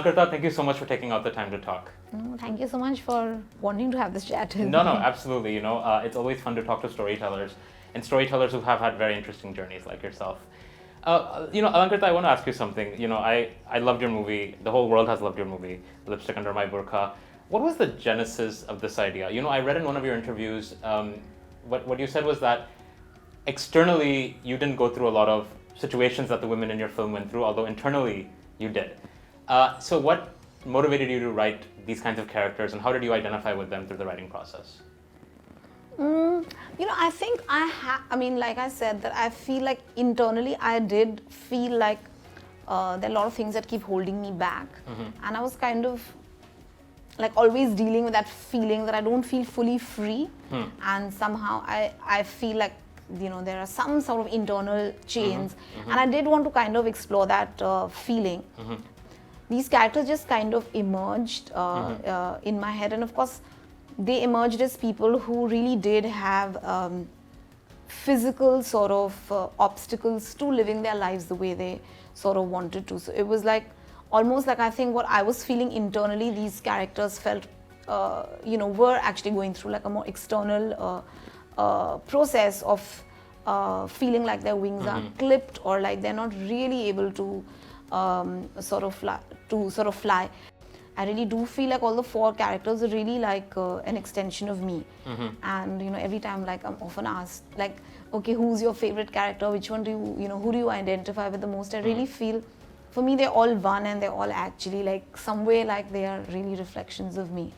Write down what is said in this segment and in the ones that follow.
Alankrita, thank you so much for taking out the time to talk. Thank you so much for wanting to have this chat. No, absolutely. It's always fun to talk to storytellers and storytellers who have had very interesting journeys like yourself. Alankrita, I want to ask you something. I loved your movie. The whole world has loved your movie, Lipstick Under My Burkha. What was the genesis of this idea? I read in one of your interviews, what you said was that externally you didn't go through a lot of situations that the women in your film went through, although internally you did. So what motivated you to write these kinds of characters, and how did you identify with them through the writing process? I think like I said, that I feel like internally I did feel like there are a lot of things that keep holding me back. And I was kind of like always dealing with that feeling that I don't feel fully free. And somehow I feel like, there are some sort of internal chains. And I did want to kind of explore that feeling. These characters just kind of emerged in my head, and of course they emerged as people who really did have physical sort of obstacles to living their lives the way they sort of wanted to. So it was like almost like, I think what I was feeling internally, these characters felt were actually going through like a more external process of feeling like their wings are clipped, or like they're not really able to sort of fly. I really do feel like all the 4 characters are really like an extension of me. And every time, like, I'm often asked, like, okay, who's your favorite character? Which one do who do you identify with the most? I really feel, for me, they're all one, and they're all actually like some way like they are really reflections of me.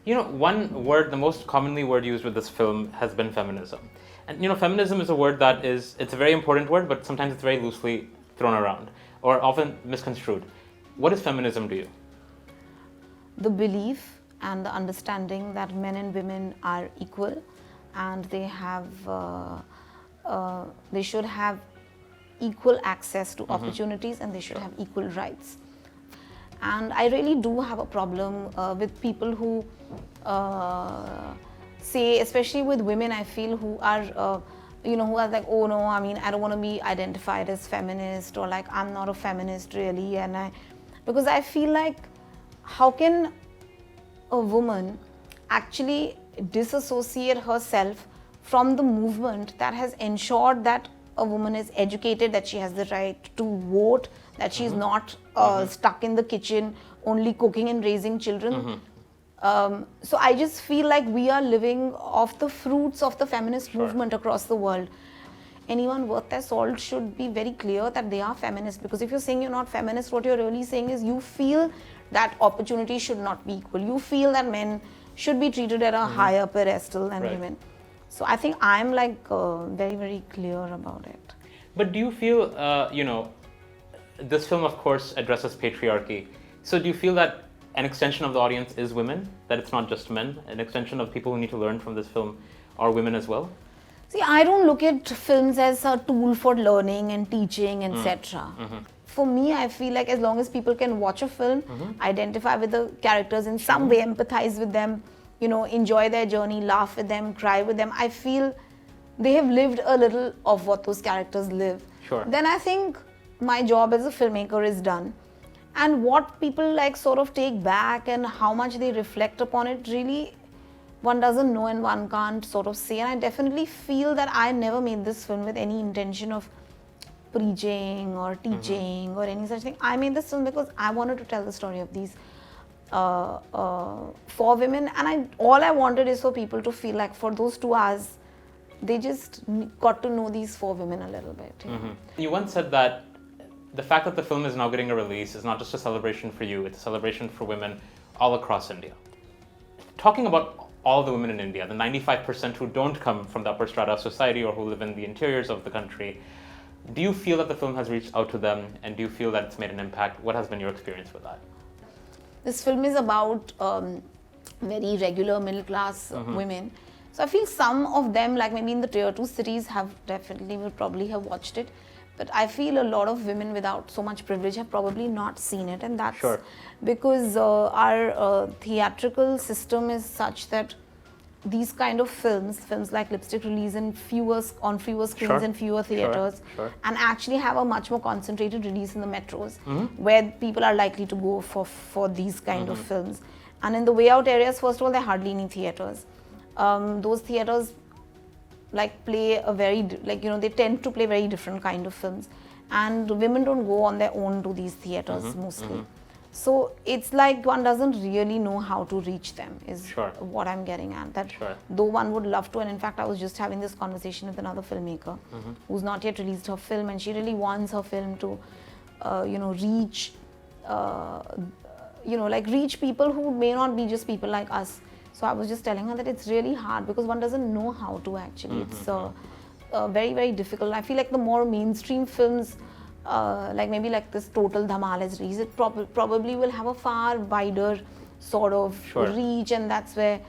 One word, the most commonly word used with this film has been feminism. And feminism is a word that it's a very important word, but sometimes it's very loosely thrown around or often misconstrued. What is feminism to you? The belief and the understanding that men and women are equal, and they should have equal access to opportunities, and they should have equal rights. And I really do have a problem with people who say, especially with women, I feel, who are who are like, oh no, I don't want to be identified as feminist, or like, I'm not a feminist really. And because I feel like, how can a woman actually disassociate herself from the movement that has ensured that a woman is educated, that she has the right to vote, that she's not stuck in the kitchen only cooking and raising children. So I just feel like we are living off the fruits of the feminist movement across the world. Anyone worth their salt should be very clear that they are feminist, because if you're saying you're not feminist, what you're really saying is you feel that opportunity should not be equal. You feel that men should be treated at a higher pedestal than women. So I think I'm like very, very clear about it. But do you feel, this film of course addresses patriarchy. So do you feel that an extension of the audience is women, that it's not just men? An extension of people who need to learn from this film are women as well? See, I don't look at films as a tool for learning and teaching, etc. For me, I feel like as long as people can watch a film, identify with the characters in some way, empathize with them, enjoy their journey, laugh with them, cry with them, I feel they have lived a little of what those characters live. Then I think my job as a filmmaker is done. And what people like sort of take back and how much they reflect upon it, really one doesn't know and one can't sort of say. And I definitely feel that I never made this film with any intention of preaching or teaching or any such thing. I made this film because I wanted to tell the story of these 4 women, and all I wanted is for people to feel like for those 2 hours they just got to know these 4 women a little bit. You once said that the fact that the film is now getting a release is not just a celebration for you, it's a celebration for women all across India. Talking about all the women in India, the 95% who don't come from the upper strata of society or who live in the interiors of the country, do you feel that the film has reached out to them, and do you feel that it's made an impact? What has been your experience with that? This film is about very regular middle class women. So I feel some of them, like maybe in the tier 2 cities, will probably have watched it. But I feel a lot of women without so much privilege have probably not seen it, and that's because our theatrical system is such that these kind of films like Lipstick release in fewer screens in fewer theaters, and actually have a much more concentrated release in the metros, where people are likely to go for these kind of films. And in the way out areas, first of all, there are hardly any theaters. Those theaters play a very, they tend to play very different kind of films, and women don't go on their own to these theaters mostly. So it's like one doesn't really know how to reach them, is what I'm getting at. That though one would love to, and in fact I was just having this conversation with another filmmaker who's not yet released her film, and she really wants her film to reach reach people who may not be just people like us. So I was just telling her that it's really hard because one doesn't know how to actually. It's very, very difficult. I feel like the more mainstream films, maybe this Total Dhamal has released, it probably will have a far wider sort of reach, and that's where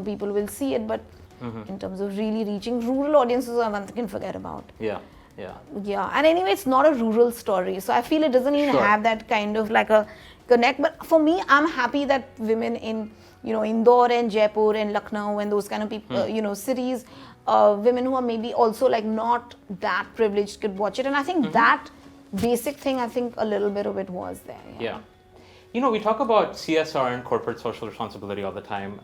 people will see it. But in terms of really reaching rural audiences, one can forget about. Yeah. And anyway, it's not a rural story, so I feel it doesn't even have that kind of like a connect. But for me, I'm happy that women in Indore and Jaipur and Lucknow and those kind of people, cities, women who are maybe also not that privileged could watch it. And I think that basic thing, I think a little bit of it was there. Yeah. We talk about CSR and corporate social responsibility all the time.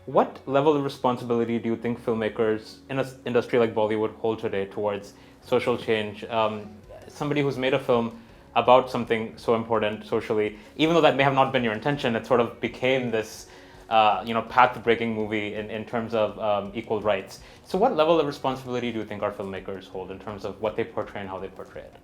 What level of responsibility do you think filmmakers in an industry like Bollywood hold today towards social change? Somebody who's made a film about something so important socially, even though that may have not been your intention, it sort of became this path-breaking movie in terms of equal rights. So what level of responsibility do you think our filmmakers hold in terms of what they portray and how they portray it?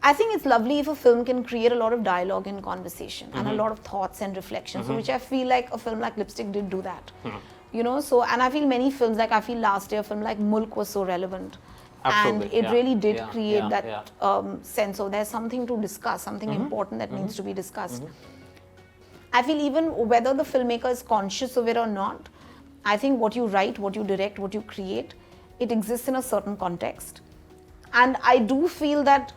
I think it's lovely if a film can create a lot of dialogue and conversation and a lot of thoughts and reflections, which I feel like a film like Lipstick did do that. And I feel many films, I feel last year a film like Mulk was so relevant. Absolutely. And it really did create that sense of there's something to discuss, something important that needs to be discussed. I feel even whether the filmmaker is conscious of it or not, I think what you write, what you direct, what you create, it exists in a certain context. And I do feel that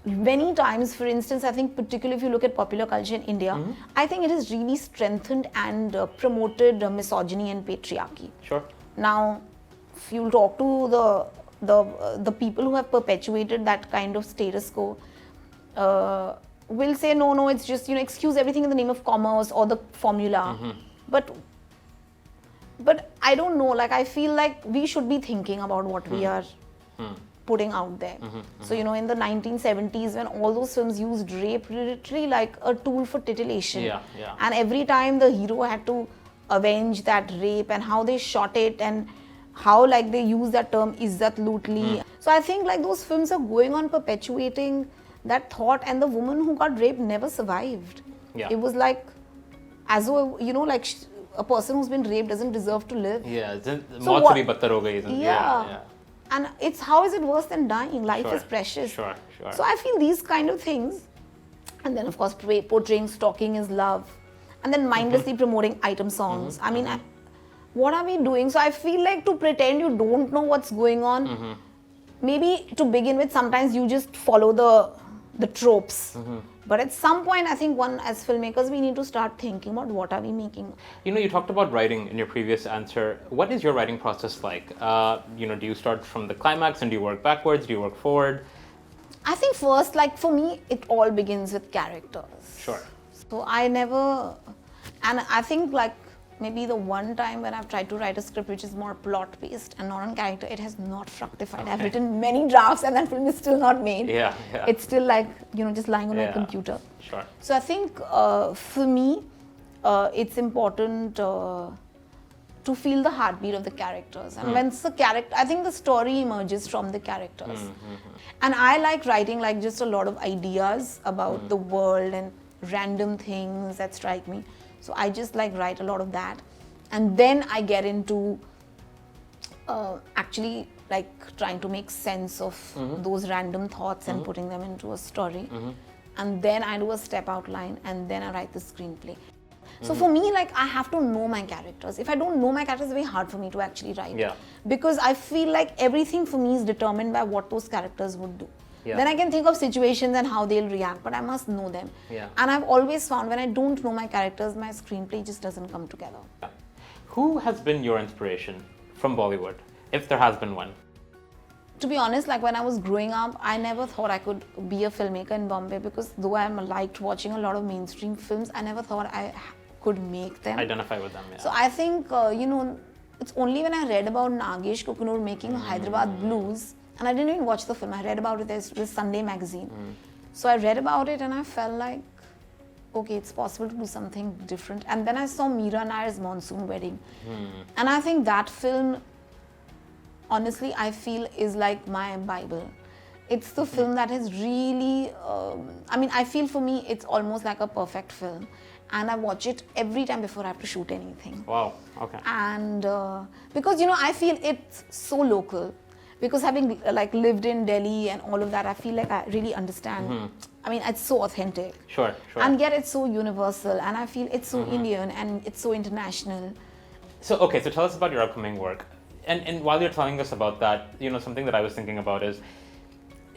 many times, for instance, I think particularly if you look at popular culture in India, I think it has really strengthened and promoted misogyny and patriarchy. Now, if you talk to the people who have perpetuated that kind of status quo, will say no, it's just excuse everything in the name of commerce or the formula. But I don't know, I feel like we should be thinking about what we are putting out there. So in the 1970s, when all those films used rape literally like a tool for titillation, and every time the hero had to avenge that rape, and how they shot it, and how they use that term izzat lutli. So I think those films are going on perpetuating that thought, and the woman who got raped never survived. It was as though a person who's been raped doesn't deserve to live. And it's how is it worse than dying? Life is precious. So I feel these kind of things, and then of course portraying stalking as love, and then mindlessly promoting item songs. I mean, what are we doing? So I feel like to pretend you don't know what's going on, maybe to begin with, sometimes you just follow the tropes. But at some point, I think as filmmakers, we need to start thinking about what are we making. You talked about writing in your previous answer. What is your writing process like? Do you start from the climax and do you work backwards? Do you work forward? I think first, for me, it all begins with characters. So I never, and I think maybe the one time when I've tried to write a script which is more plot-based and not on character, it has not fructified. I've written many drafts and that film is still not made. It's still just lying on my computer. So I think for me, it's important to feel the heartbeat of the characters. And when it's the character, I think the story emerges from the characters. And I like writing just a lot of ideas about the world and random things that strike me. So I just write a lot of that, and then I get into actually trying to make sense of those random thoughts and putting them into a story, and then I do a step outline, and then I write the screenplay. So for me, I have to know my characters. If I don't know my characters, it's very hard for me to actually write, because I feel like everything for me is determined by what those characters would do. Then I can think of situations and how they'll react, but I must know them. And I've always found when I don't know my characters, my screenplay just doesn't come together. Who has been your inspiration from Bollywood, if there has been one? To be honest, like when I was growing up, I never thought I could be a filmmaker in Bombay, because though I liked watching a lot of mainstream films, I never thought I could make them. Identify with them, yeah. So I think, it's only when I read about Nagesh Kukunur making Hyderabad Blues, and I didn't even watch the film, I read about it in this Sunday magazine. So I read about it and I felt like, okay, it's possible to do something different. And then I saw Meera Nair's Monsoon Wedding. And I think that film, honestly, I feel is like my Bible. It's the film that has really, I feel for me, it's almost like a perfect film. And I watch it every time before I have to shoot anything. Wow, okay. And because, I feel it's so local. Because having lived in Delhi and all of that, I feel like I really understand. It's so authentic. Sure. And yet it's so universal. And I feel it's so Indian and it's so international. So tell us about your upcoming work. And while you're telling us about that, something that I was thinking about is,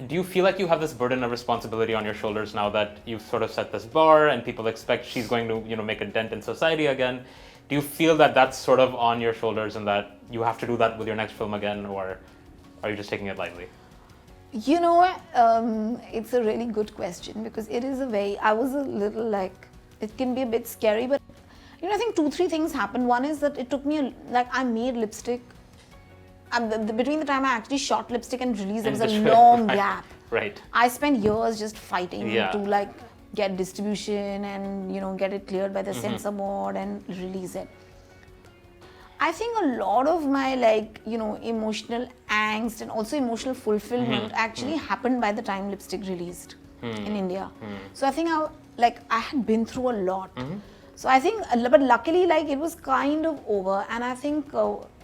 do you feel like you have this burden of responsibility on your shoulders now that you've sort of set this bar and people expect she's going to, make a dent in society again? Do you feel that that's sort of on your shoulders and that you have to do that with your next film again, or are you just taking it lightly? It's a really good question, because it is I was a little it can be a bit scary, but I think 2-3 things happened. One is that it took me, I made lipstick. Between the time I actually shot lipstick and released, there was a long gap. Right. I spent years just fighting to get distribution and get it cleared by the censor board and release it. I think a lot of my emotional angst and also emotional fulfillment actually happened by the time lipstick released in India. So I think I had been through a lot. So I think, but luckily it was kind of over, and I think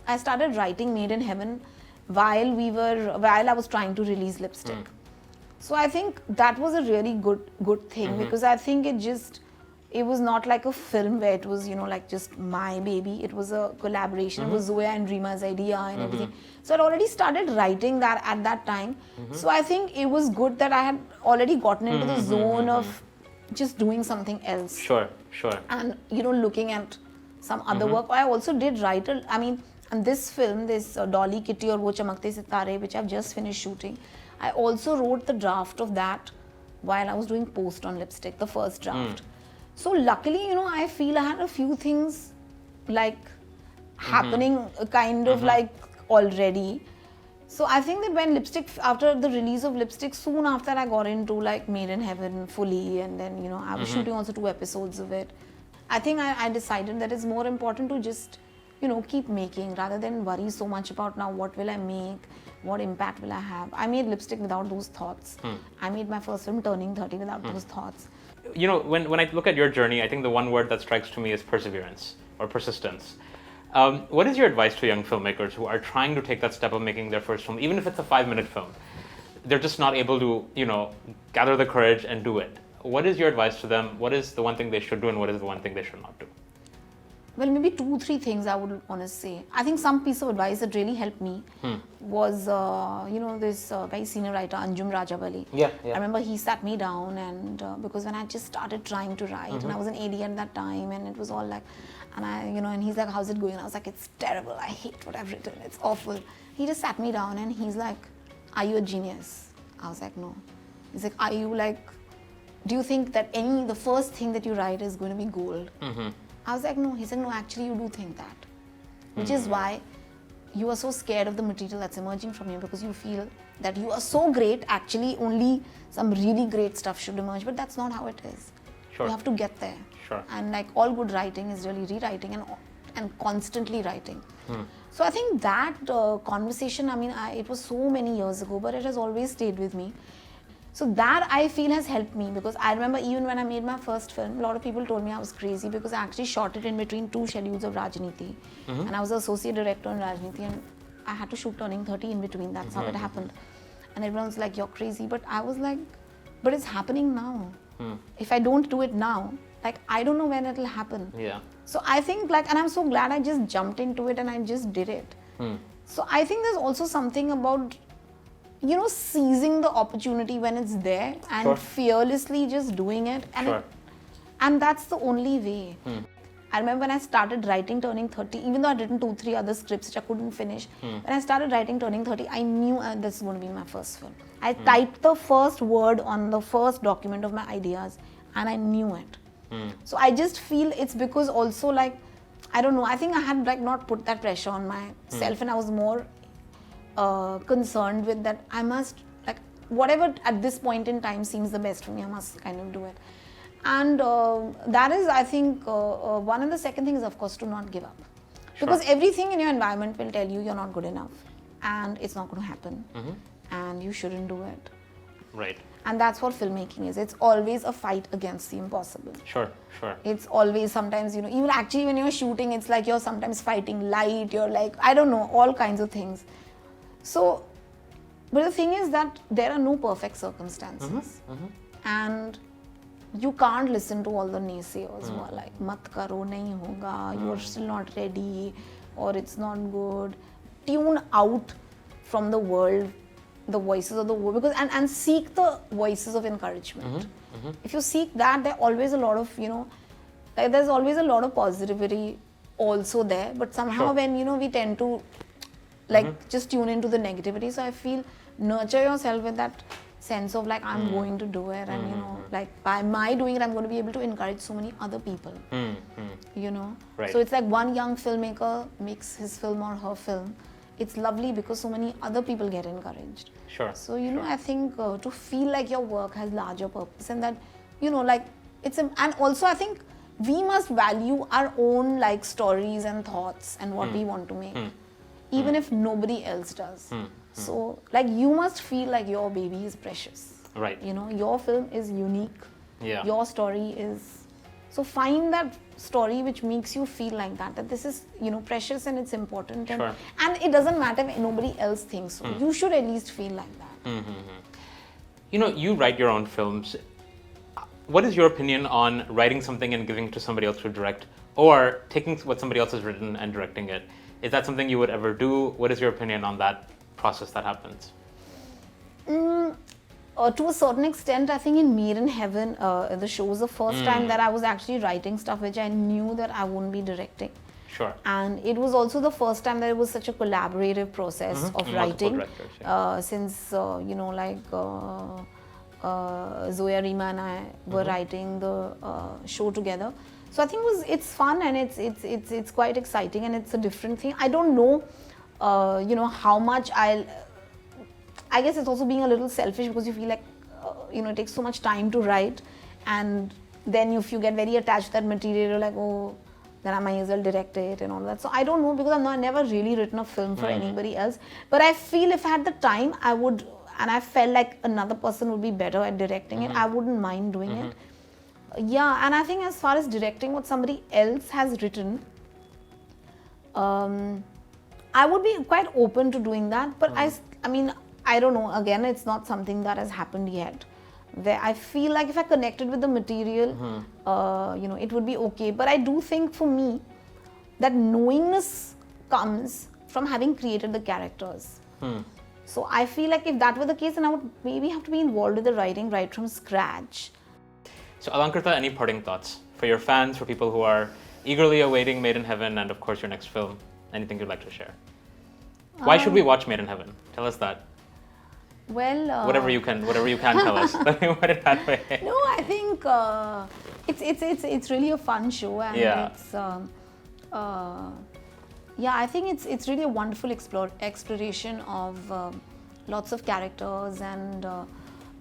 I started writing Made in Heaven while I was trying to release lipstick. So I think that was a really good thing, because I think it was not like a film where it was, just my baby. It was a collaboration. It was Zoya and Rima's idea and everything. So I'd already started writing that at that time. So I think it was good that I had already gotten into the zone of just doing something else. Sure. And, looking at some other work. I also did write, and this film, this Dolly, Kitty or Wo Chamakte, Sitare, which I've just finished shooting, I also wrote the draft of that while I was doing post on lipstick, the first draft. So luckily, I feel I had a few things happening kind of already. So I think that when lipstick, after the release of lipstick, soon after I got into Made in Heaven fully, and then I was shooting also 2 episodes of it. I think I decided that it's more important to just keep making rather than worry so much about now what will I make, what impact will I have. I made lipstick without those thoughts. I made my first film Turning 30 without those thoughts. When I look at your journey, I think the one word that strikes to me is perseverance or persistence. What is your advice to young filmmakers who are trying to take that step of making their first film, even if it's a 5-minute film? They're just not able to, gather the courage and do it. What is your advice to them? What is the one thing they should do and what is the one thing they should not do? Well, maybe 2-3 things I would want to say. I think some piece of advice that really helped me was, this very senior writer, Anjum Rajabali. Yeah. I remember he sat me down, and because when I just started trying to write, and I was an AD at that time, and it was all and he's like, how's it going? And I was like, it's terrible. I hate what I've written. It's awful. He just sat me down and he's like, are you a genius? I was like, no. He's like, are you do you think that the first thing that you write is going to be gold? I was like, no. He said, no, actually you do think that. Which is why you are so scared of the material that's emerging from you, because you feel that you are so great, actually only some really great stuff should emerge, but that's not how it is. Sure. You have to get there. Sure. And all good writing is really rewriting and constantly writing. So I think that conversation, it was so many years ago, but it has always stayed with me. So that I feel has helped me, because I remember even when I made my first film, a lot of people told me I was crazy because I actually shot it in between 2 schedules of Rajniti. And I was an associate director in Rajniti, and I had to shoot Turning 30 in between. That's how it happened. And everyone was like, you're crazy. But I was like, but it's happening now. If I don't do it now, I don't know when it'll happen. Yeah. So I think and I'm so glad I just jumped into it and I just did it. So I think there's also something about seizing the opportunity when it's there and fearlessly just doing it. And, and that's the only way. I remember when I started writing turning 30, even though I'd written 2-3 other scripts which I couldn't finish, when I started writing turning 30, I knew this is going to be my first film. I typed the first word on the first document of my ideas and I knew it. So I just feel it's because also like, I don't know, I think I had like not put that pressure on myself and I was more concerned with that I must, like whatever at this point in time seems the best for me, I must kind of do it. And that is, I think, one. And the second thing is, of course, to not give up. Because everything in your environment will tell you you're not good enough and it's not going to happen and you shouldn't do it. Right. And that's what filmmaking is. It's always a fight against the impossible. Sure. It's always sometimes, you know, even actually when you're shooting, it's like you're sometimes fighting light, you're like, I don't know, all kinds of things. So, but the thing is that there are no perfect circumstances. And you can't listen to all the naysayers who are like, mat karo, nahi hoga, you're still not ready, or it's not good. Tune out from the world, the voices of the world, because and seek the voices of encouragement. If you seek that, there's always a lot of, you know, like there's always a lot of positivity also there, but somehow when, you know, we tend to like just tune into the negativity. So I feel nurture yourself with that sense of like, I'm going to do it, and you know, like by my doing it, I'm going to be able to encourage so many other people. You know, so it's like one young filmmaker makes his film or her film. It's lovely because so many other people get encouraged. So you know, I think to feel like your work has larger purpose, and that, you know, like it's and also I think we must value our own like stories and thoughts and what we want to make, even if nobody else does. So like you must feel like your baby is precious. You know, your film is unique. Your story is, so find that story which makes you feel like that this is, you know, precious and it's important, and it doesn't matter if nobody else thinks so. You should at least feel like that. You know, you write your own films. What is your opinion on writing something and giving it to somebody else to direct, or taking what somebody else has written and directing it? Is that something you would ever do? What is your opinion on that process that happens? To a certain extent, I think in Made in Heaven, the show was the first time that I was actually writing stuff which I knew that I wouldn't be directing. And it was also the first time that it was such a collaborative process of writing. Since, you know, like Zoya, Rima and I were writing the show together. So I think it's fun and it's quite exciting and it's a different thing. I don't know, you know, how much I guess it's also being a little selfish because you feel like, you know, it takes so much time to write, and then if you get very attached to that material, you're like, oh, then I might as well direct it and all that. So I don't know, because I've never really written a film for anybody else. But I feel if I had the time, I would, and I felt like another person would be better at directing it, I wouldn't mind doing it. Yeah, and I think as far as directing what somebody else has written, I would be quite open to doing that. But I mean, I don't know, again, it's not something that has happened yet. Where I feel like if I connected with the material, you know, it would be okay. But I do think for me, that knowingness comes from having created the characters. So I feel like if that were the case, then I would maybe have to be involved with the writing right from scratch. So Alankrita, any parting thoughts for your fans, for people who are eagerly awaiting Made in Heaven and of course your next film? Anything you'd like to share? Why should we watch Made in Heaven? Tell us that. Well, whatever you can tell us. Let me put it that way. No, I think it's really a fun show, and it's yeah, I think it's really a wonderful exploration of lots of characters, and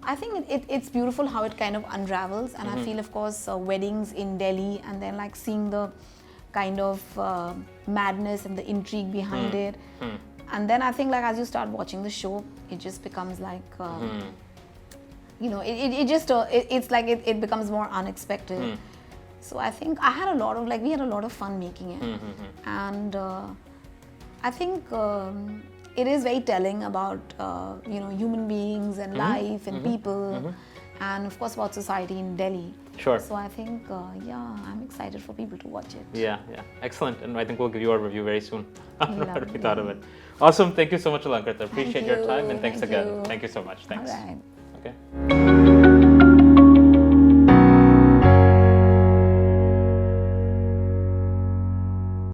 I think it's beautiful how it kind of unravels. And I feel, of course, weddings in Delhi, and then like seeing the kind of madness and the intrigue behind it. And then I think like as you start watching the show, it just becomes like, you know, it's like it becomes more unexpected. So I think we had a lot of fun making it. And I think it is very telling about, you know, human beings and life and people. And of course about society in Delhi. So I think, yeah, I'm excited for people to watch it. Yeah, excellent. And I think we'll give you our review very soon. What we thought of it. Awesome. Thank you so much, Alankrita. Appreciate your time, and thanks again. Thank you so much. Thanks. All right. Okay.